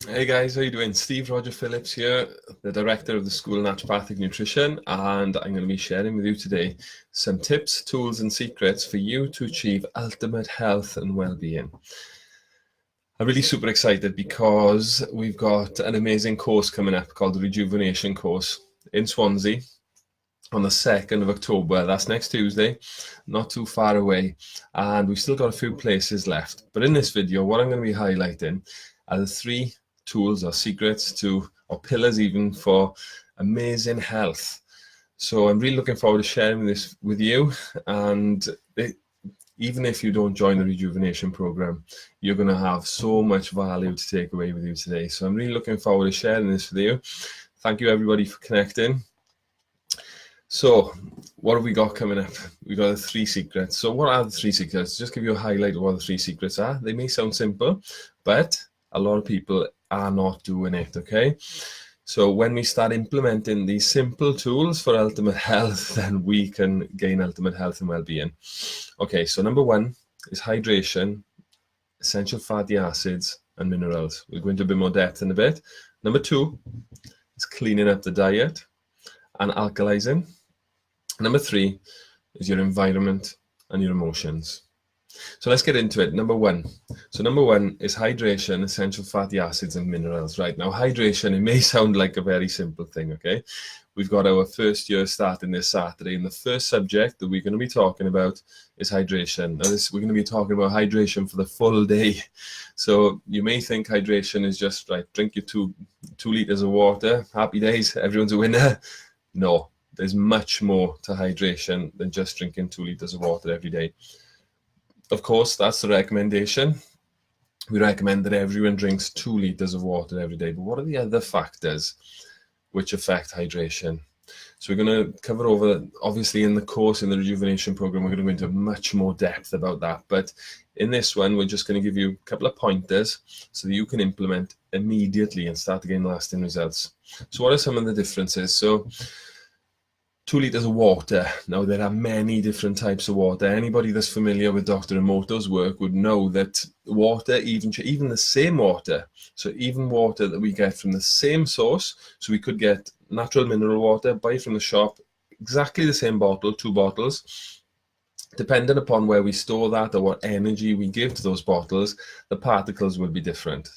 Hey guys, how you doing? Steve Roger Phillips here, the director of the School of Naturopathic Nutrition, and I'm going to be sharing with you today some tips, tools, and secrets for you to achieve ultimate health and well-being. I'm really super excited because we've got an amazing course coming up called the Rejuvenation Course in Swansea on the 2nd of October. That's next Tuesday, not too far away, and we've still got a few places left. But in this video, what I'm going to be highlighting are the 3 tools or secrets or pillars even for amazing health. So I'm really looking forward to sharing this with you, and even if you don't join the rejuvenation program, you're going to have so much value to take away with you today. So I'm really looking forward to sharing this with you. Thank you everybody for connecting. So what have we got coming up? We've got the 3 secrets. So what are the 3 secrets? Just give you a highlight of what the 3 secrets are. They may sound simple, but a lot of people are not doing it, okay? So when we start implementing these simple tools for ultimate health, then we can gain ultimate health and well-being. Okay, so number 1 is hydration, essential fatty acids, and minerals. We'll go into a bit more depth in a bit. Number 2 is cleaning up the diet and alkalizing. Number 3 is your environment and your emotions. So let's get into it. Number 1. So number 1 is hydration, essential fatty acids, and minerals. Right now, hydration, it may sound like a very simple thing, okay? We've got our first year starting this Saturday, and the first subject that we're going to be talking about is hydration. Now, we're going to be talking about hydration for the full day. So you may think hydration is just, like, drink your 2 liters of water, happy days, everyone's a winner. No, there's much more to hydration than just drinking 2 liters of water every day. Of course, that's the recommendation. We recommend that everyone drinks 2 liters of water every day. But what are the other factors which affect hydration? So we're going to cover over, obviously in the course, in the rejuvenation program, we're going to go into much more depth about that. But in this one, we're just going to give you a couple of pointers so that you can implement immediately and start to gain lasting results. So what are some of the differences? So 2 liters of water. Now, there are many different types of water. Anybody that's familiar with Dr. Emoto's work would know that water, even the same water, so even water that we get from the same source, so we could get natural mineral water, buy from the shop, exactly the same bottle, 2 bottles, depending upon where we store that or what energy we give to those bottles, the particles will be different.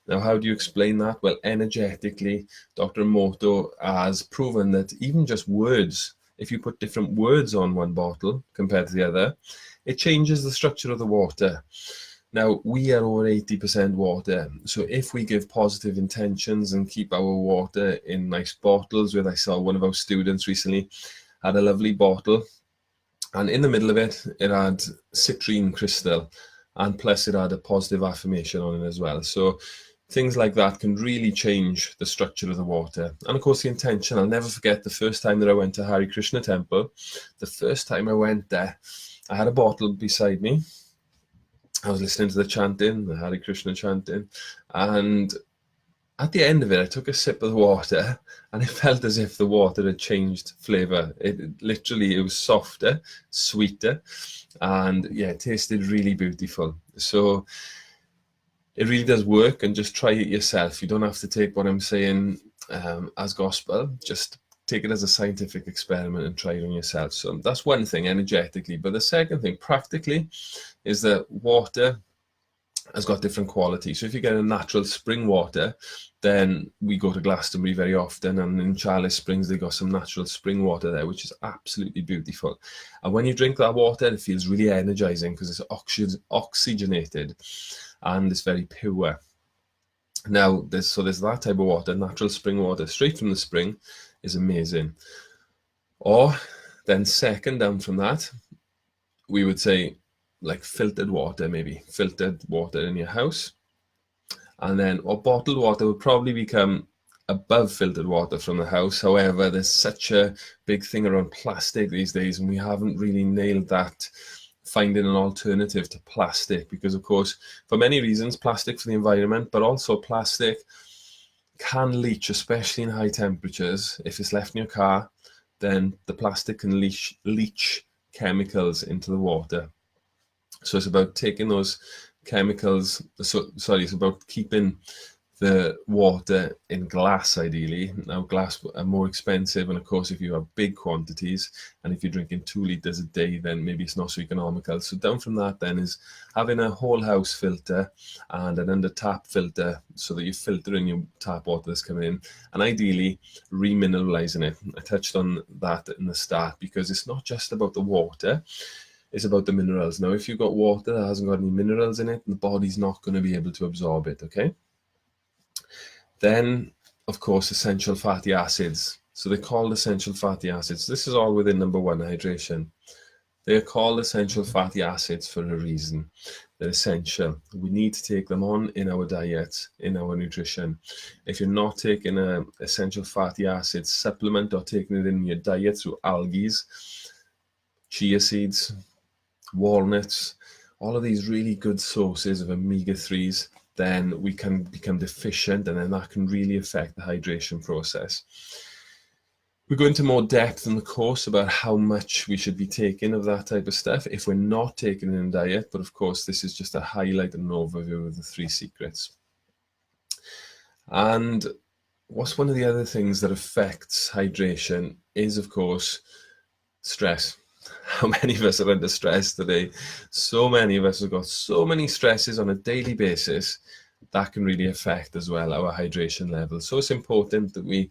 Now, how do you explain that? Well, energetically, Dr. Emoto has proven that even just words, if you put different words on one bottle compared to the other, it changes the structure of the water. Now, we are over 80% water. So if we give positive intentions and keep our water in nice bottles, I saw one of our students recently had a lovely bottle, and in the middle of it, it had citrine crystal, and plus it had a positive affirmation on it as well. So things like that can really change the structure of the water. And of course, the intention. I'll never forget the first time that I went to Hare Krishna temple. The first time I went there, I had a bottle beside me. I was listening to the chanting, the Hare Krishna chanting, and at the end of it, I took a sip of the water, and it felt as if the water had changed flavor. It was softer, sweeter, and yeah, it tasted really beautiful. So it really does work, and just try it yourself. You don't have to take what I'm saying as gospel. Just take it as a scientific experiment and try it on yourself. So that's one thing energetically. But the second thing practically is that water has got different quality. So if you get a natural spring water, then we go to Glastonbury very often, and in Charles Springs they got some natural spring water there, which is absolutely beautiful. And when you drink that water, it feels really energizing because it's oxygenated and it's very pure. Now, there's that type of water, natural spring water, straight from the spring, is amazing. Or then second down from that, we would say like filtered water, maybe filtered water in your house. And then, or bottled water would probably become above filtered water from the house. However, there's such a big thing around plastic these days, and we haven't really nailed that, finding an alternative to plastic, because of course, for many reasons, plastic for the environment, but also plastic can leach, especially in high temperatures. If it's left in your car, then the plastic can leach chemicals into the water. So it's about taking those chemicals, it's about keeping the water in glass, ideally. Now, glass are more expensive, and of course, if you have big quantities, and if you're drinking 2 litres a day, then maybe it's not so economical. So down from that then is having a whole house filter and an under tap filter, so that you're filtering your tap water that's coming in, and ideally remineralizing it. I touched on that in the start, because it's not just about the water, it's about the minerals. Now, if you've got water that hasn't got any minerals in it, the body's not going to be able to absorb it, okay? Then, of course, essential fatty acids. So they're called essential fatty acids. This is all within number 1, hydration. They're called essential fatty acids for a reason. They're essential. We need to take them on in our diet, in our nutrition. If you're not taking an essential fatty acid supplement or taking it in your diet through algae, chia seeds, walnuts, all of these really good sources of omega-3s, then we can become deficient, and then that can really affect the hydration process. We go into more depth in the course about how much we should be taking of that type of stuff if we're not taking it in diet, but of course this is just a highlight and an overview of the 3 secrets. And what's one of the other things that affects hydration is, of course, stress. How many of us are under stress today? So many of us have got so many stresses on a daily basis that can really affect as well our hydration level. So it's important that we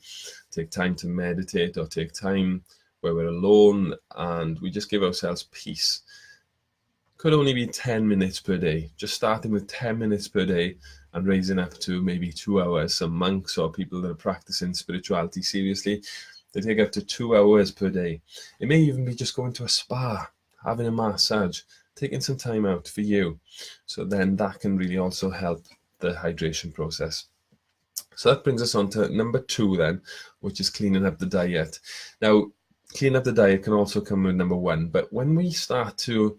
take time to meditate, or take time where we're alone and we just give ourselves peace. Could only be 10 minutes per day, just starting with 10 minutes per day and raising up to maybe 2 hours. Some monks or people that are practicing spirituality seriously, they take up to 2 hours per day. It may even be just going to a spa, having a massage, taking some time out for you. So then that can really also help the hydration process. So that brings us on to number 2 then, which is cleaning up the diet. Now, cleaning up the diet can also come with number 1, but when we start to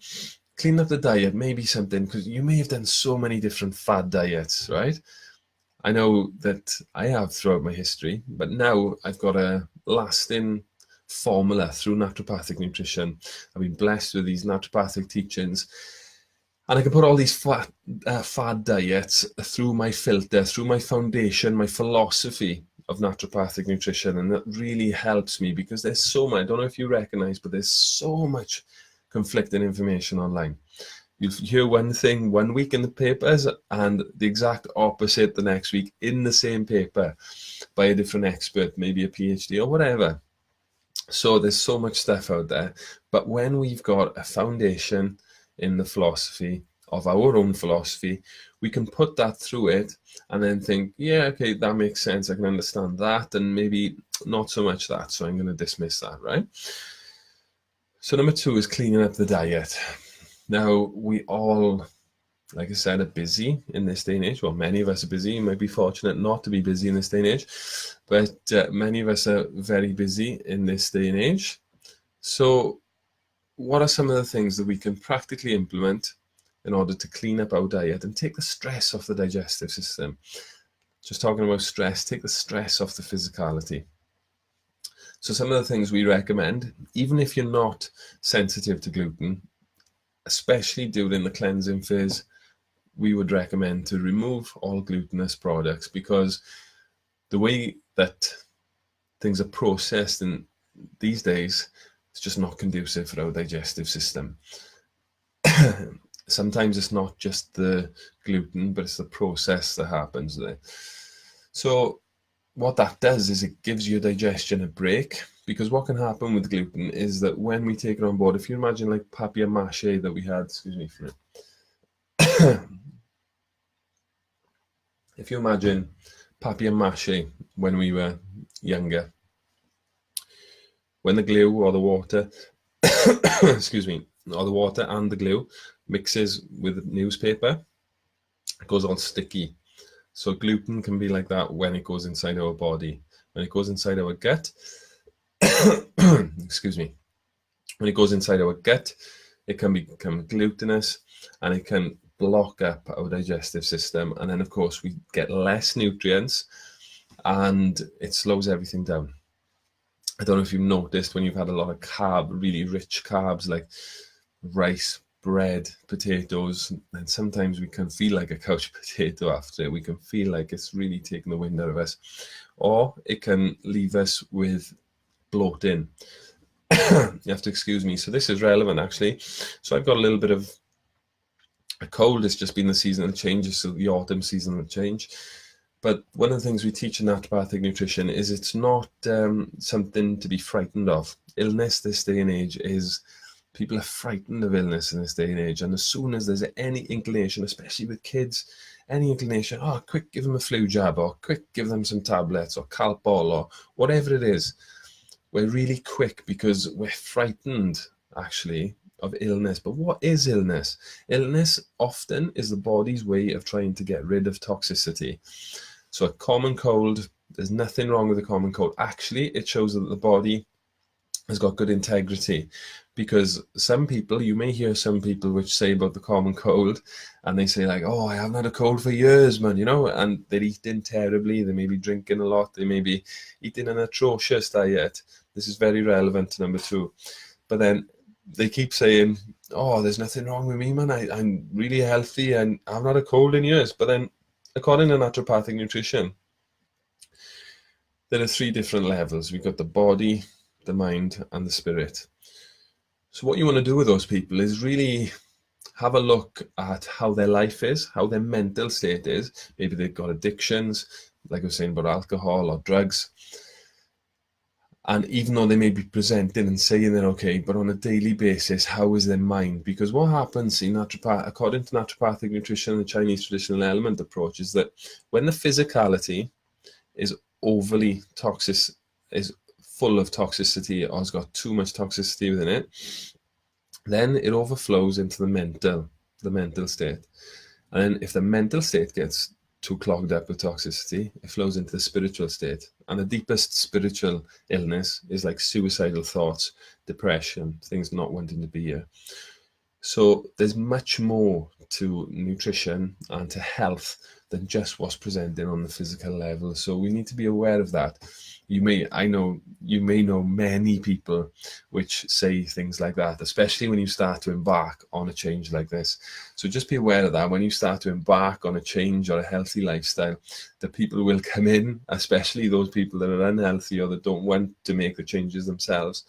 clean up the diet, maybe something, because you may have done so many different fad diets, right? I know that I have throughout my history, but now I've got a lasting formula through naturopathic nutrition. I've been blessed with these naturopathic teachings, and I can put all these fad diets through my filter, through my foundation, my philosophy of naturopathic nutrition, and that really helps me, because there's so much, I don't know if you recognize, but there's so much conflicting information online. You hear one thing one week in the papers and the exact opposite the next week in the same paper by a different expert, maybe a PhD or whatever. So there's so much stuff out there. But when we've got a foundation in the philosophy of our own philosophy, we can put that through it and then think, yeah, okay, that makes sense. I can understand that, and maybe not so much that. So I'm going to dismiss that, right? So number 2 is cleaning up the diet. Now, we all, like I said, are busy in this day and age. Well, many of us are busy. You might be fortunate not to be busy in this day and age, but many of us are very busy in this day and age. So what are some of the things that we can practically implement in order to clean up our diet and take the stress off the digestive system? Just talking about stress, take the stress off the physicality. So some of the things we recommend, even if you're not sensitive to gluten, especially during the cleansing phase, we would recommend to remove all glutinous products, because the way that things are processed in these days, it's just not conducive for our digestive system. Sometimes it's not just the gluten, but it's the process that happens there. So what that does is it gives your digestion a break, because what can happen with gluten is that when we take it on board, if you imagine like papier-mâché that we had, excuse me for it. If you imagine papier-mâché when we were younger, when the glue or the water, excuse me, or the water and the glue mixes with newspaper, it goes all sticky. So gluten can be like that when it goes inside our body. When it goes inside our gut, excuse me, when it goes inside our gut, it can become glutinous and it can block up our digestive system. And then, of course, we get less nutrients and it slows everything down. I don't know if you've noticed when you've had a lot of really rich carbs like rice, bread, potatoes, and sometimes we can feel like a couch potato after it. We can feel like it's really taking the wind out of us, or it can leave us with bloating. You have to excuse me. So this is relevant actually. So I've got a little bit of a cold. It's just been the seasonal changes, so the autumn seasonal change. But one of the things we teach in naturopathic nutrition is it's not something to be frightened of. Illness this day and age is, people are frightened of illness in this day and age. And as soon as there's any inclination, especially with kids, any inclination, oh, quick, give them a flu jab, or quick, give them some tablets, or Calpol, or whatever it is. We're really quick because we're frightened, actually, of illness. But what is illness? Illness often is the body's way of trying to get rid of toxicity. So a common cold, there's nothing wrong with a common cold. Actually, it shows that the body has got good integrity, because some people, you may hear some people which say about the common cold, and they say like, oh, I haven't had a cold for years, man, you know, and they're eating terribly, they may be drinking a lot, they may be eating an atrocious diet. This is very relevant to number 2. But then they keep saying, oh, there's nothing wrong with me, man, I'm really healthy and I've not had a cold in years. But then, according to naturopathic nutrition, there are 3 different levels. We've got the body, the mind, and the spirit. So what you want to do with those people is really have a look at how their life is, how their mental state is. Maybe they've got addictions, like I was saying about alcohol or drugs. And even though they may be presenting and saying they're okay, but on a daily basis, how is their mind? Because what happens in according to naturopathic nutrition and the Chinese traditional element approach, is that when the physicality is overly toxic, is full of toxicity, or has got too much toxicity within it, then it overflows into the mental state. And then if the mental state gets too clogged up with toxicity, it flows into the spiritual state. And the deepest spiritual illness is like suicidal thoughts, depression, things not wanting to be here. So there's much more to nutrition and to health than just what's presented on the physical level. So we need to be aware of that. You may know many people which say things like that, especially when you start to embark on a change like this. So just be aware of that. When you start to embark on a change or a healthy lifestyle, the people will come in, especially those people that are unhealthy or that don't want to make the changes themselves.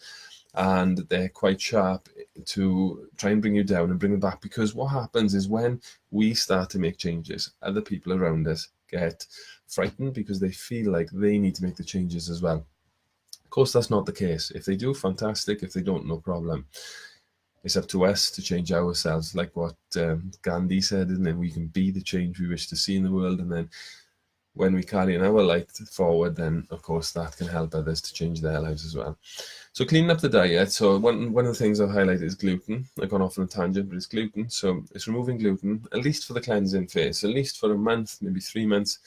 And they're quite sharp to try and bring you down and bring them back. Because what happens is when we start to make changes, other people around us get frightened because they feel like they need to make the changes as well. Of course, that's not the case. If they do, fantastic. If they don't, no problem. It's up to us to change ourselves, like what Gandhi said, and then we can be the change we wish to see in the world. And then when we carry our light forward, then of course that can help others to change their lives as well. So cleaning up the diet. So one of the things I've highlighted is gluten. I've gone off on a tangent, but it's gluten. So it's removing gluten, at least for the cleansing phase, at least for a month, maybe 3 months,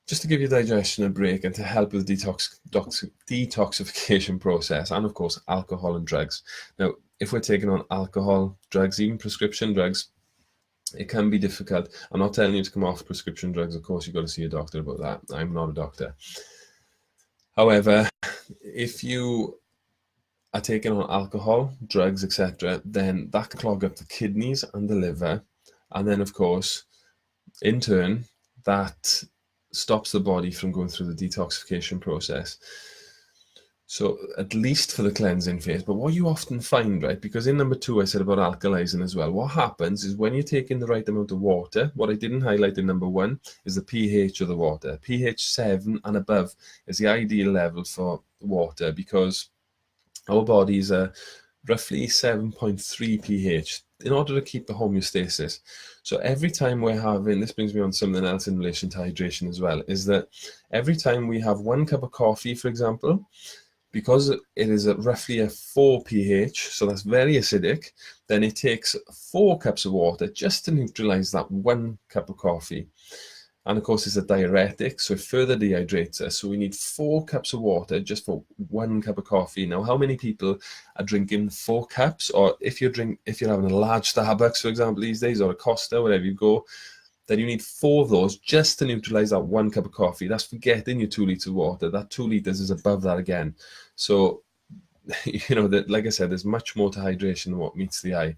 just to give your digestion a break and to help with the detoxification process, and of course alcohol and drugs. Now, if we're taking on alcohol, drugs, even prescription drugs, it can be difficult. I'm not telling you to come off prescription drugs. Of course, you've got to see a doctor about that. I'm not a doctor. However, if you are taking on alcohol, drugs, etc., then that can clog up the kidneys and the liver. And then, of course, in turn, that stops the body from going through the detoxification process. So at least for the cleansing phase. But what you often find, right, because in number 2 I said about alkalizing as well, what happens is when you're taking the right amount of water, what I didn't highlight in number 1 is the pH of the water. pH 7 and above is the ideal level for water, because our bodies are roughly 7.3 pH in order to keep the homeostasis. So every time we're having, this brings me on something else in relation to hydration as well, is that every time we have 1 cup of coffee, for example, because it is at roughly a 4 pH, so that's very acidic, then it takes 4 cups of water just to neutralize that 1 cup of coffee. And of course, it's a diuretic, so it further dehydrates us. So we need 4 cups of water just for 1 cup of coffee. Now, how many people are drinking 4 cups? Or if you're having a large Starbucks, for example, these days, or a Costa, wherever you go, then you need 4 of those just to neutralize that 1 cup of coffee. That's forgetting your 2 liters of water. That 2 liters is above that again. So, that, like I said, there's much more to hydration than what meets the eye.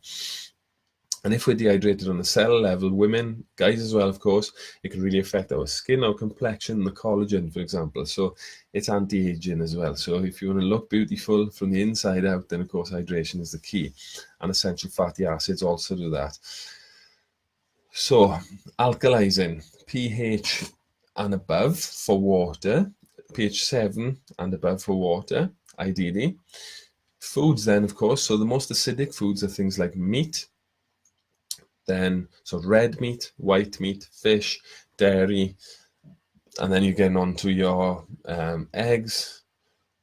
And if we're dehydrated on a cell level, women, guys as well, of course, it can really affect our skin, our complexion, the collagen, for example. So it's anti-aging as well. So if you want to look beautiful from the inside out, then of course hydration is the key. And essential fatty acids also do that. So alkalizing, pH and above for water, pH 7 and above for water, ideally. Foods then, of course, so the most acidic foods are things like meat, then so red meat, white meat, fish, dairy, and then you're getting on to your eggs,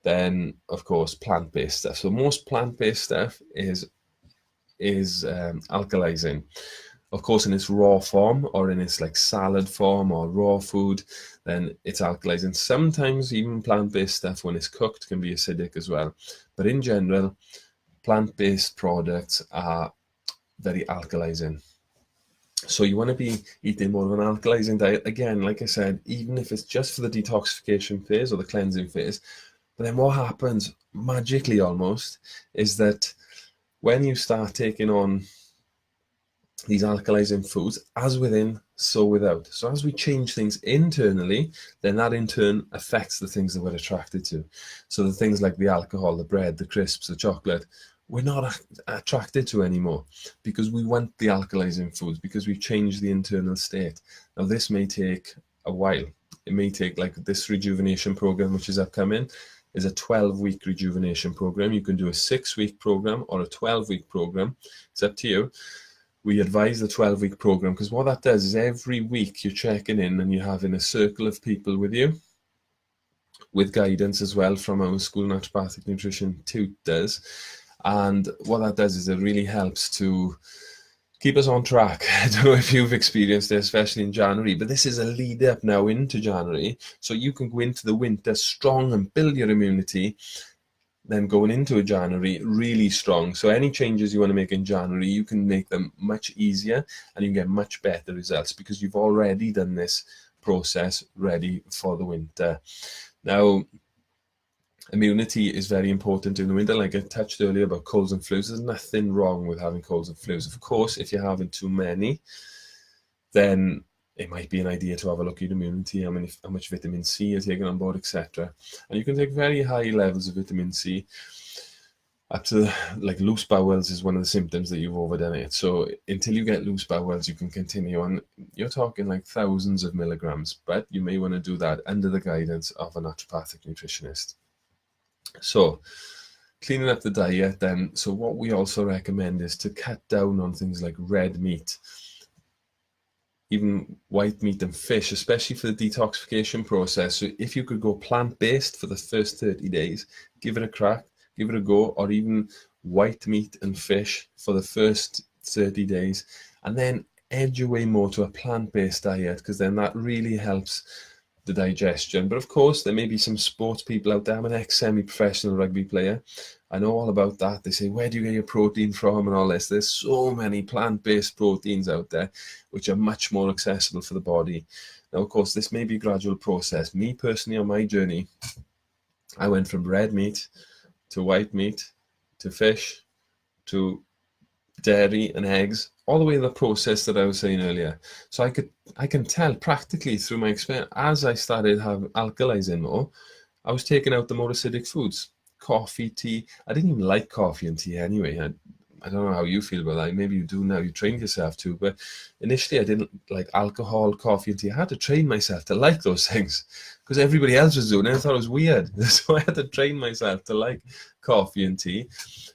then of course plant-based stuff. So most plant-based stuff is alkalizing. Of course, in its raw form or in its like salad form or raw food, then it's alkalizing. Sometimes even plant-based stuff, when it's cooked, can be acidic as well. But in general, plant-based products are very alkalizing. So you want to be eating more of an alkalizing diet. Again, like I said, even if it's just for the detoxification phase or the cleansing phase. But then what happens magically almost is that when you start taking on these alkalizing foods, as within, so without. So as we change things internally, then that in turn affects the things that we're attracted to. So the things like the alcohol, the bread, the crisps, the chocolate, we're not attracted to anymore because we want the alkalizing foods, because we've changed the internal state. Now this may take a while. It may take, like this rejuvenation program, which is upcoming, is a 12-week rejuvenation program. You can do a 6-week program or a 12-week program. It's up to you. We advise the 12-week program because what that does is every week you're checking in and you're having a circle of people with you, with guidance as well from our school naturopathic nutrition tutors. And what that does is it really helps to keep us on track. I don't know if you've experienced it, especially in January, but this is a lead up now into January. So you can go into the winter strong and build your immunity, then going into a January really strong. So any changes you want to make in January, you can make them much easier and you can get much better results because you've already done this process ready for the winter. Now, immunity is very important in the winter. Like I touched earlier about colds and flus, there's nothing wrong with having colds and flus. Of course, if you're having too many, then it might be an idea to have a look at immunity, how much vitamin C you're taking on board, etc. And you can take very high levels of vitamin C up to, like, loose bowels is one of the symptoms that you've overdone it. So until you get loose bowels, you can continue on. You're talking like thousands of milligrams, but you may want to do that under the guidance of a naturopathic nutritionist. So cleaning up the diet then. So what we also recommend is to cut down on things like red meat, even white meat and fish, especially for the detoxification process. So if you could go plant-based for the first 30 days, give it a crack, give it a go, or even white meat and fish for the first 30 days, and then edge your way more to a plant-based diet, because then that really helps the digestion. But of course, there may be some sports people out there. I'm an ex-semi-professional rugby player. I know all about that. They say, where do you get your protein from and all this? There's so many plant-based proteins out there, which are much more accessible for the body. Now, of course, this may be a gradual process. Me personally, on my journey, I went from red meat to white meat to fish to dairy and eggs, all the way in the process that I was saying earlier. So I can tell practically through my experience, as I started having alkalizing more, I was taking out the more acidic foods, coffee, tea. I didn't even like coffee and tea anyway. I don't know how you feel about that. Maybe you do now. You trained yourself to, but initially I didn't like alcohol, coffee, and tea. I had to train myself to like those things because everybody else was doing it. I thought it was weird, so I had to train myself to like coffee and tea.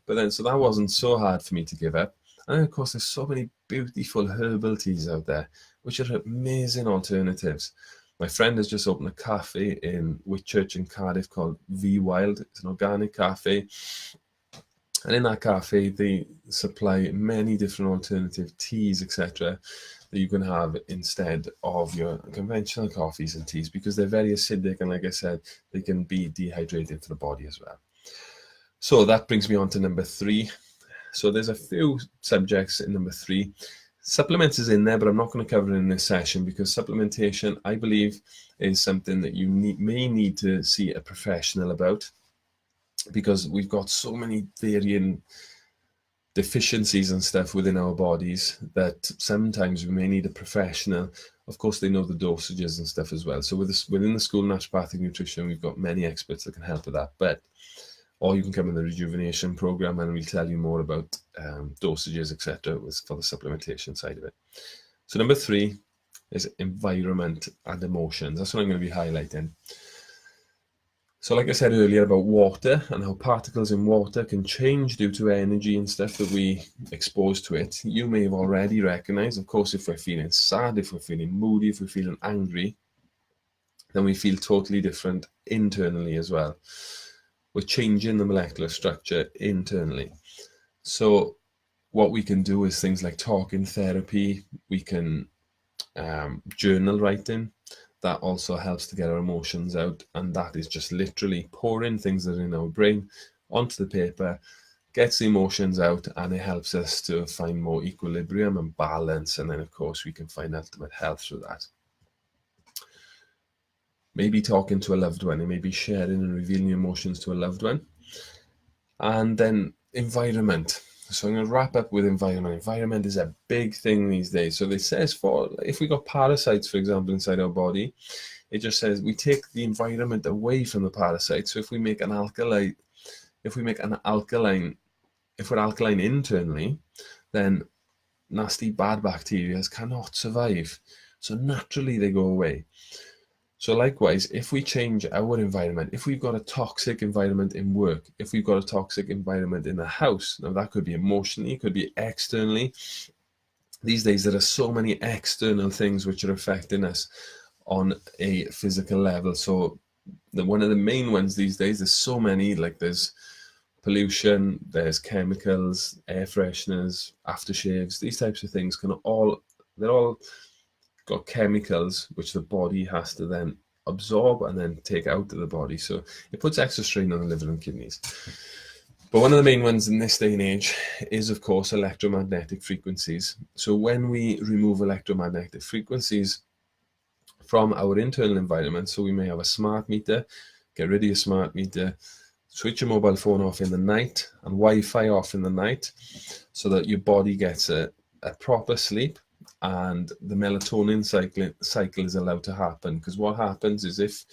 But then, so that wasn't so hard for me to give up. And then, of course, there's so many beautiful herbal teas out there, which are amazing alternatives. My friend has just opened a cafe in Whitchurch in Cardiff called V Wild. It's an organic cafe. And in that cafe, they supply many different alternative teas, etc., that you can have instead of your conventional coffees and teas, because they're very acidic. And like I said, they can be dehydrating for the body as well. So that brings me on to number 3. So there's a few subjects in number 3. Supplements is in there, but I'm not going to cover it in this session because supplementation, I believe, is something that you may need to see a professional about, because we've got so many varying deficiencies and stuff within our bodies that sometimes we may need a professional. Of course, they know the dosages and stuff as well. So within the School of Naturopathic Nutrition, we've got many experts that can help with that. Or you can come in the rejuvenation program and we'll tell you more about dosages, etc., for the supplementation side of it. So number 3 is environment and emotions. That's what I'm going to be highlighting. So like I said earlier about water and how particles in water can change due to energy and stuff that we expose to it, you may have already recognized, of course, if we're feeling sad, if we're feeling moody, if we're feeling angry, then we feel totally different internally as well. We're changing the molecular structure internally. So what we can do is things like talking therapy, we can journal writing. That also helps to get our emotions out, and that is just literally pouring things that are in our brain onto the paper, gets the emotions out, and it helps us to find more equilibrium and balance, and then of course we can find ultimate health through that. Maybe talking to a loved one, and maybe sharing and revealing emotions to a loved one. And then environment. So I'm going to wrap up with environment. Environment is a big thing these days. So it says if we got parasites, for example, inside our body, it just says we take the environment away from the parasites. So if we make an alkaline, if we're alkaline internally, then nasty bad bacteria cannot survive. So naturally they go away. So likewise, if we change our environment, if we've got a toxic environment in work, if we've got a toxic environment in the house, now that could be emotionally, could be externally. These days, there are so many external things which are affecting us on a physical level. So one of the main ones these days, there's so many, like there's pollution, there's chemicals, air fresheners, aftershaves, these types of things they're all got chemicals which the body has to then absorb and then take out of the body. So it puts extra strain on the liver and kidneys. But one of the main ones in this day and age is, of course, electromagnetic frequencies. So when we remove electromagnetic frequencies from our internal environment, so we may have a smart meter, get rid of your smart meter, switch your mobile phone off in the night and Wi-Fi off in the night so that your body gets a proper sleep and the melatonin cycle is allowed to happen. Because what happens is if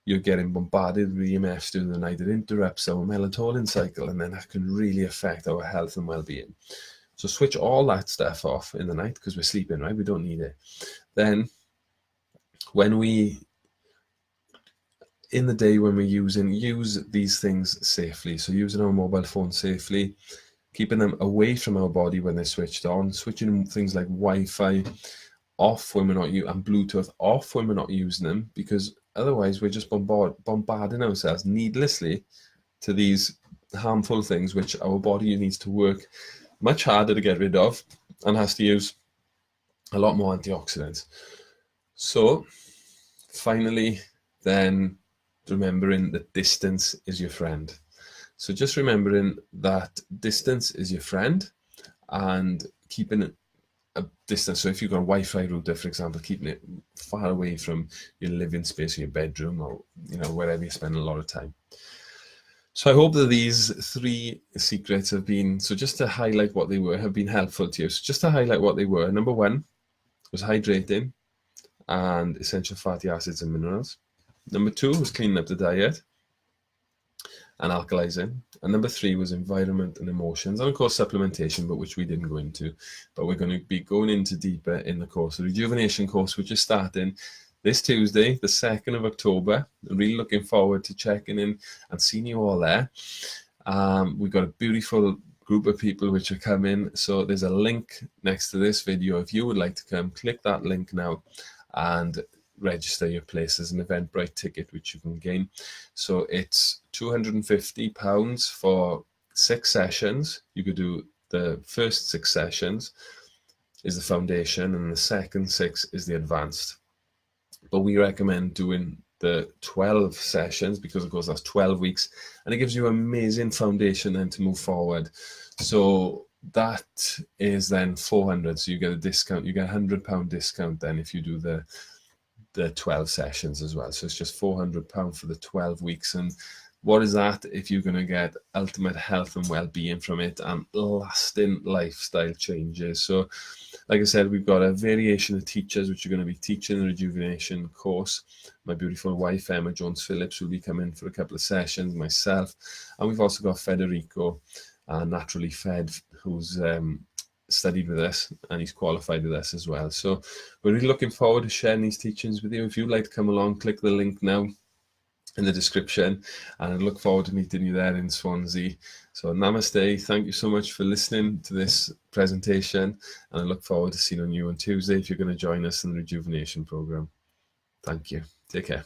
you're getting bombarded with EMFs during the night, it interrupts our melatonin cycle, and then that can really affect our health and well-being. So switch all that stuff off in the night because we're sleeping, right? We don't need it. Then in the day when we're use these things safely. So using our mobile phone safely, keeping them away from our body when they're switched on, switching things like Wi-Fi off when we're not and Bluetooth off when we're not using them, because otherwise we're just bombarding ourselves needlessly to these harmful things which our body needs to work much harder to get rid of and has to use a lot more antioxidants. So finally, then remembering that distance is your friend. So just remembering that distance is your friend and keeping a distance. So if you've got a Wi-Fi router, for example, keeping it far away from your living space or your bedroom or wherever you spend a lot of time. So I hope that these 3 secrets have been, so just to highlight what they were, have been helpful to you. So just to highlight what they were, number 1 was hydrating and essential fatty acids and minerals. Number 2 was cleaning up the diet and alkalizing. And number 3 was environment and emotions, and of course supplementation, but which we didn't go into. But we're going to be going into deeper in the course. The rejuvenation course, which is starting this Tuesday, the 2nd of October. I'm really looking forward to checking in and seeing you all there. We've got a beautiful group of people which are coming. So there's a link next to this video. If you would like to come, click that link now and register your place as an Eventbrite ticket, which you can gain. So it's £250 for 6 sessions. You could do the first 6 sessions is the foundation, and the second 6 is the advanced. But we recommend doing the 12 sessions because, of course, that's 12 weeks, and it gives you amazing foundation then to move forward. So that is then 400. So you get a discount. You get £100 discount then if you do the 12 sessions as well. So it's just £400 for the 12 weeks, and What is that if you're going to get ultimate health and well-being from it and lasting lifestyle changes? So like I said, we've got a variation of teachers which are going to be teaching the rejuvenation course. My beautiful wife, Emma Jones-Phillips, will be coming for a couple of sessions, myself. And we've also got Federico, Naturally Fed, who's studied with us and he's qualified with us as well. So we're really looking forward to sharing these teachings with you. If you'd like to come along, click the link now in the description, and I look forward to meeting you there in Swansea. So namaste, thank you so much for listening to this presentation, and I look forward to seeing you on Tuesday if you're going to join us in the rejuvenation program. Thank you. Take care.